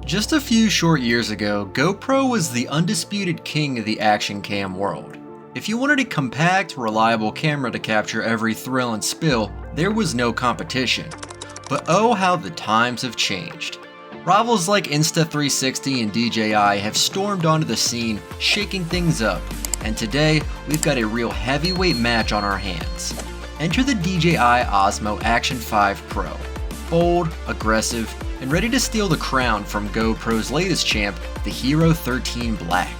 Just a few short years ago, GoPro was the undisputed king of the action cam world. If you wanted a compact, reliable camera to capture every thrill and spill, there was no competition. But oh how the times have changed. Rivals like Insta360 and DJI have stormed onto the scene, shaking things up, and today we've got a real heavyweight match on our hands. Enter the DJI Osmo Action 5 Pro. Bold, aggressive, and ready to steal the crown from GoPro's latest champ, the Hero 13 Black.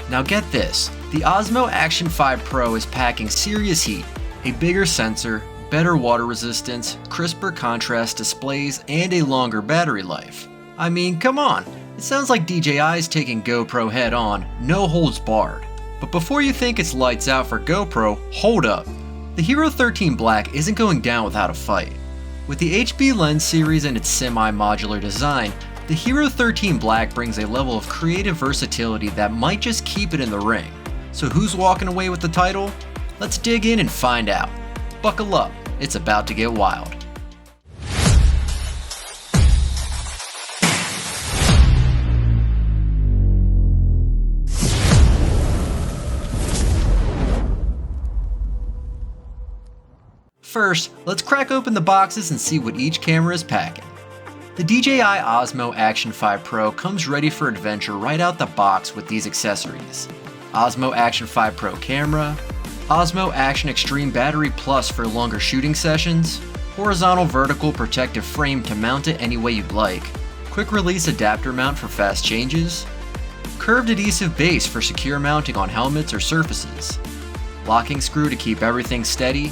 Now get this, the Osmo Action 5 Pro is packing serious heat, a bigger sensor, better water resistance, crisper contrast displays, and a longer battery life. I mean, come on, it sounds like DJI is taking GoPro head on, no holds barred. But before you think it's lights out for GoPro, hold up. The Hero 13 Black isn't going down without a fight. With the HB Lens series and its semi-modular design, the Hero 13 Black brings a level of creative versatility that might just keep it in the ring. So who's walking away with the title? Let's dig in and find out. Buckle up, it's about to get wild. First, let's crack open the boxes and see what each camera is packing. The DJI Osmo Action 5 Pro comes ready for adventure right out the box with these accessories. Osmo Action 5 Pro camera, Osmo Action Extreme Battery Plus for longer shooting sessions, horizontal vertical protective frame to mount it any way you'd like, quick release adapter mount for fast changes, curved adhesive base for secure mounting on helmets or surfaces, locking screw to keep everything steady,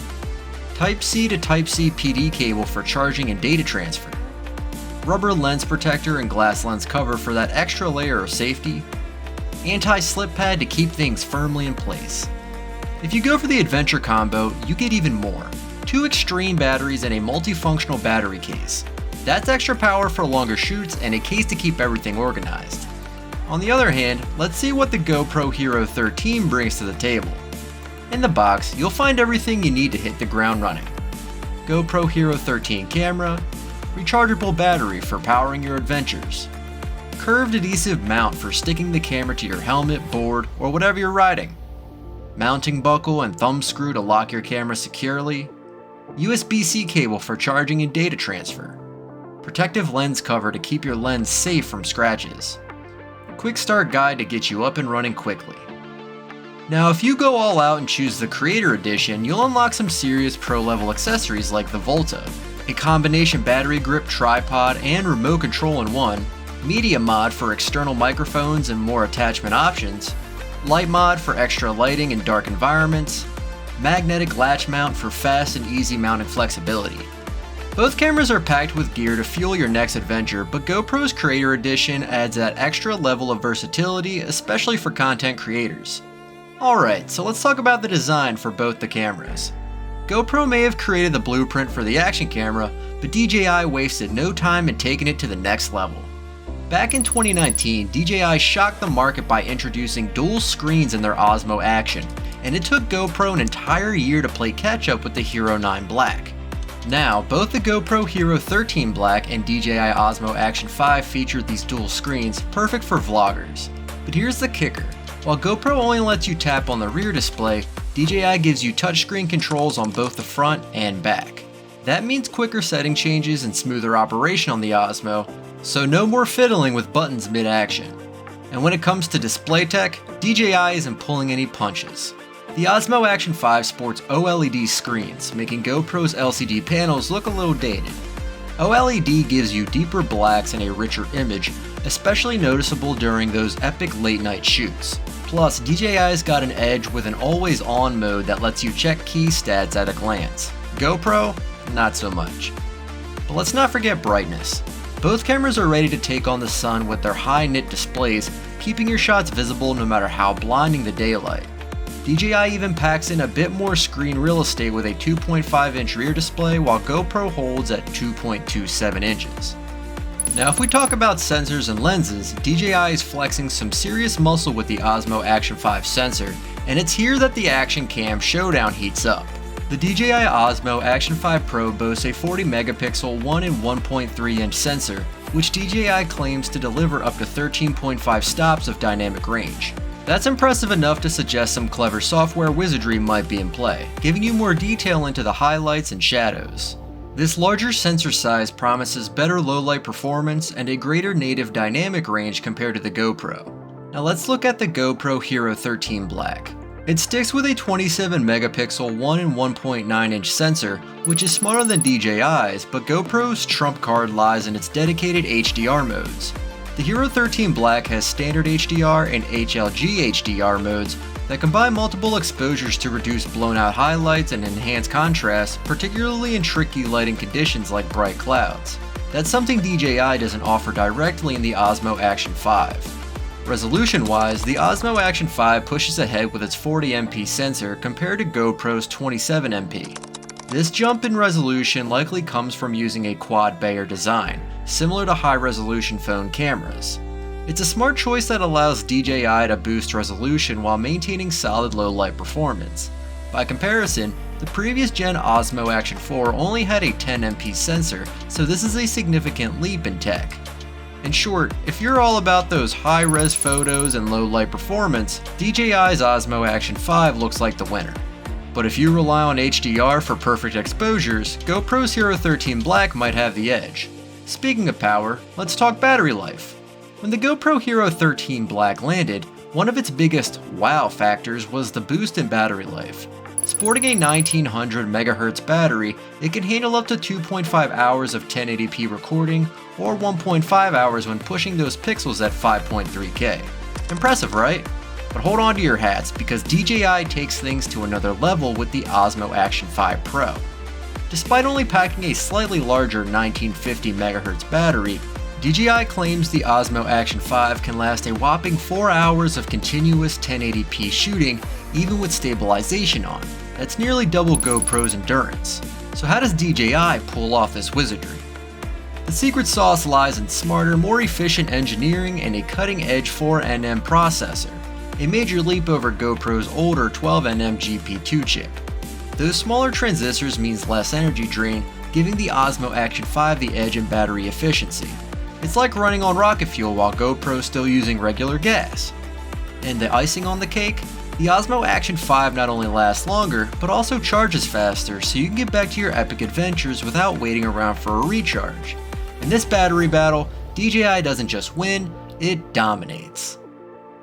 Type-C to Type-C PD cable for charging and data transfer, rubber lens protector and glass lens cover for that extra layer of safety, anti-slip pad to keep things firmly in place. If you go for the adventure combo, you get even more. 2 extreme batteries and a multifunctional battery case. That's extra power for longer shoots and a case to keep everything organized. On the other hand, let's see what the GoPro Hero 13 brings to the table. In the box, you'll find everything you need to hit the ground running. GoPro Hero 13 camera, rechargeable battery for powering your adventures, curved adhesive mount for sticking the camera to your helmet, board, or whatever you're riding, mounting buckle and thumb screw to lock your camera securely, USB-C cable for charging and data transfer, protective lens cover to keep your lens safe from scratches, quick start guide to get you up and running quickly. Now if you go all out and choose the Creator Edition, you'll unlock some serious pro-level accessories like the Volta, a combination battery grip, tripod, and remote control in one, media mod for external microphones and more attachment options, light mod for extra lighting in dark environments, magnetic latch mount for fast and easy mounting flexibility. Both cameras are packed with gear to fuel your next adventure, but GoPro's Creator Edition adds that extra level of versatility, especially for content creators. Alright, so let's talk about the design for both the cameras. GoPro may have created the blueprint for the action camera, but DJI wasted no time in taking it to the next level. Back in 2019, DJI shocked the market by introducing dual screens in their Osmo Action, and it took GoPro an entire year to play catch up with the Hero 9 Black. Now, both the GoPro Hero 13 Black and DJI Osmo Action 5 feature these dual screens, perfect for vloggers. But here's the kicker. While GoPro only lets you tap on the rear display, DJI gives you touchscreen controls on both the front and back. That means quicker setting changes and smoother operation on the Osmo, so no more fiddling with buttons mid-action. And when it comes to display tech, DJI isn't pulling any punches. The Osmo Action 5 sports OLED screens, making GoPro's LCD panels look a little dated. OLED gives you deeper blacks and a richer image, especially noticeable during those epic late-night shoots. Plus, DJI's got an edge with an always-on mode that lets you check key stats at a glance. GoPro, not so much. But let's not forget brightness. Both cameras are ready to take on the sun with their high-nit displays, keeping your shots visible no matter how blinding the daylight. DJI even packs in a bit more screen real estate with a 2.5-inch rear display, while GoPro holds at 2.27 inches. Now if we talk about sensors and lenses, DJI is flexing some serious muscle with the Osmo Action 5 sensor, and it's here that the action cam showdown heats up. The DJI Osmo Action 5 Pro boasts a 40 megapixel 1 and 1.3 inch sensor, which DJI claims to deliver up to 13.5 stops of dynamic range. That's impressive enough to suggest some clever software wizardry might be in play, giving you more detail into the highlights and shadows. This larger sensor size promises better low-light performance and a greater native dynamic range compared to the GoPro. Now let's look at the GoPro Hero 13 Black. It sticks with a 27 megapixel 1 and 1.9 inch sensor, which is smaller than DJI's, but GoPro's trump card lies in its dedicated HDR modes. The Hero 13 Black has standard HDR and HLG HDR modes that combine multiple exposures to reduce blown out highlights and enhance contrast, particularly in tricky lighting conditions like bright clouds. That's something DJI doesn't offer directly in the Osmo Action 5. Resolution-wise, the Osmo Action 5 pushes ahead with its 40MP sensor compared to GoPro's 27MP. This jump in resolution likely comes from using a quad Bayer design, similar to high-resolution phone cameras. It's a smart choice that allows DJI to boost resolution while maintaining solid low-light performance. By comparison, the previous gen Osmo Action 4 only had a 10MP sensor, so this is a significant leap in tech. In short, if you're all about those high-res photos and low-light performance, DJI's Osmo Action 5 looks like the winner. But if you rely on HDR for perfect exposures, GoPro's Hero 13 Black might have the edge. Speaking of power, let's talk battery life. When the GoPro Hero 13 Black landed, one of its biggest wow factors was the boost in battery life. Sporting a 1900 MHz battery, it can handle up to 2.5 hours of 1080p recording, or 1.5 hours when pushing those pixels at 5.3K. Impressive, right? But hold on to your hats, because DJI takes things to another level with the Osmo Action 5 Pro. Despite only packing a slightly larger 1950 MHz battery, DJI claims the Osmo Action 5 can last a whopping 4 hours of continuous 1080p shooting, even with stabilization on. That's nearly double GoPro's endurance. So how does DJI pull off this wizardry? The secret sauce lies in smarter, more efficient engineering and a cutting-edge 4nm processor, a major leap over GoPro's older 12nm GP2 chip. Those smaller transistors means less energy drain, giving the Osmo Action 5 the edge in battery efficiency. It's like running on rocket fuel while GoPro's still using regular gas. And the icing on the cake? The Osmo Action 5 not only lasts longer, but also charges faster, so you can get back to your epic adventures without waiting around for a recharge. In this battery battle, DJI doesn't just win, it dominates.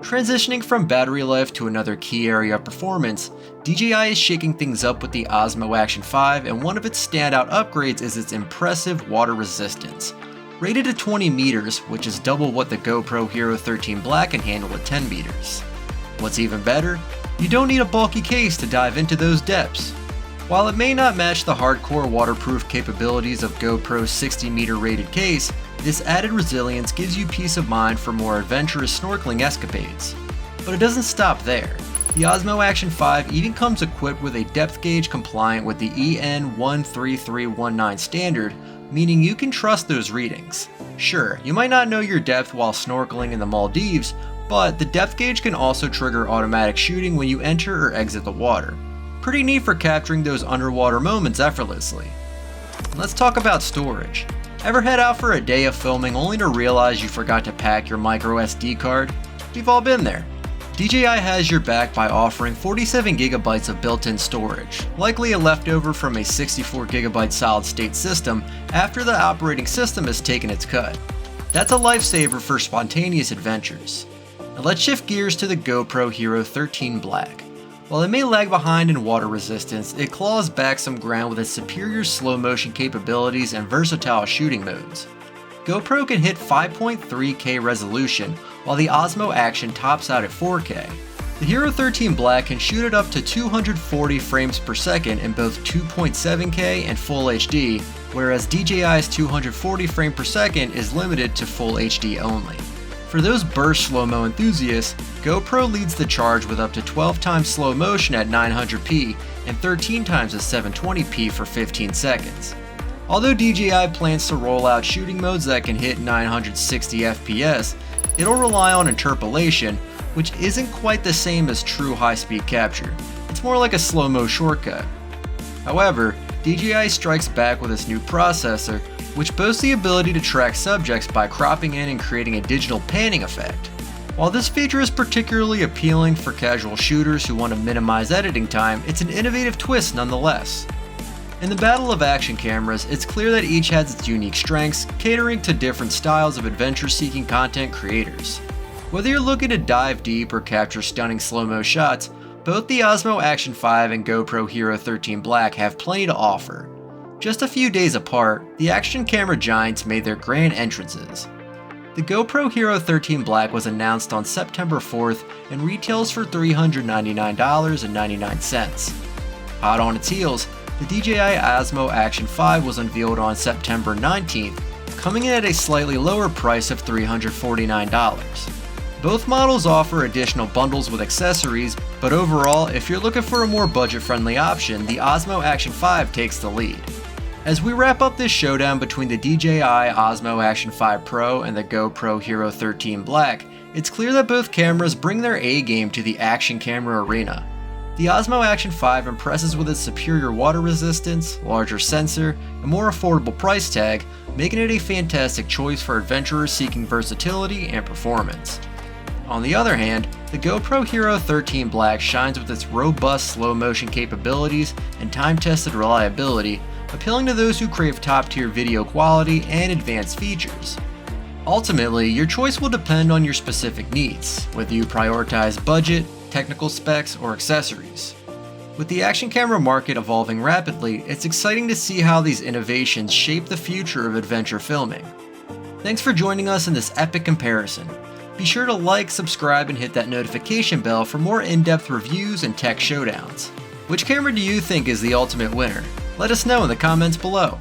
Transitioning from battery life to another key area of performance, DJI is shaking things up with the Osmo Action 5, and one of its standout upgrades is its impressive water resistance. Rated at 20 meters, which is double what the GoPro Hero 13 Black can handle at 10 meters. What's even better? You don't need a bulky case to dive into those depths. While it may not match the hardcore waterproof capabilities of GoPro's 60-meter rated case, this added resilience gives you peace of mind for more adventurous snorkeling escapades. But it doesn't stop there. The Osmo Action 5 even comes equipped with a depth gauge compliant with the EN 13319 standard, meaning you can trust those readings. Sure, you might not know your depth while snorkeling in the Maldives, but the depth gauge can also trigger automatic shooting when you enter or exit the water. Pretty neat for capturing those underwater moments effortlessly. Let's talk about storage. Ever head out for a day of filming only to realize you forgot to pack your micro SD card? We've all been there. DJI has your back by offering 47GB of built-in storage, likely a leftover from a 64GB solid-state system after the operating system has taken its cut. That's a lifesaver for spontaneous adventures. Now let's shift gears to the GoPro Hero 13 Black. While it may lag behind in water resistance, it claws back some ground with its superior slow motion capabilities and versatile shooting modes. GoPro can hit 5.3K resolution, while the Osmo Action tops out at 4K. The Hero 13 Black can shoot it up to 240 frames per second in both 2.7K and Full HD, whereas DJI's 240 frame per second is limited to Full HD only. For those burst slow-mo enthusiasts, GoPro leads the charge with up to 12 times slow motion at 900p and 13 times at 720p for 15 seconds. Although DJI plans to roll out shooting modes that can hit 960 FPS, it'll rely on interpolation, which isn't quite the same as true high-speed capture. It's more like a slow-mo shortcut. However, DJI strikes back with its new processor, which boasts the ability to track subjects by cropping in and creating a digital panning effect. While this feature is particularly appealing for casual shooters who want to minimize editing time, it's an innovative twist nonetheless. In the battle of action cameras, it's clear that each has its unique strengths, catering to different styles of adventure-seeking content creators. Whether you're looking to dive deep or capture stunning slow-mo shots, both the Osmo Action 5 and GoPro Hero 13 Black have plenty to offer. Just a few days apart, the action camera giants made their grand entrances. The GoPro Hero 13 Black was announced on September 4th and retails for $399.99. Hot on its heels, the DJI Osmo Action 5 was unveiled on September 19th, coming in at a slightly lower price of $349. Both models offer additional bundles with accessories, but overall, if you're looking for a more budget-friendly option, the Osmo Action 5 takes the lead. As we wrap up this showdown between the DJI Osmo Action 5 Pro and the GoPro Hero 13 Black, it's clear that both cameras bring their A-game to the action camera arena. The Osmo Action 5 impresses with its superior water resistance, larger sensor, and more affordable price tag, making it a fantastic choice for adventurers seeking versatility and performance. On the other hand, the GoPro Hero 13 Black shines with its robust slow motion capabilities and time-tested reliability, appealing to those who crave top-tier video quality and advanced features. Ultimately, your choice will depend on your specific needs, whether you prioritize budget, technical specs, or accessories. With the action camera market evolving rapidly, it's exciting to see how these innovations shape the future of adventure filming. Thanks for joining us in this epic comparison. Be sure to like, subscribe, and hit that notification bell for more in-depth reviews and tech showdowns. Which camera do you think is the ultimate winner? Let us know in the comments below.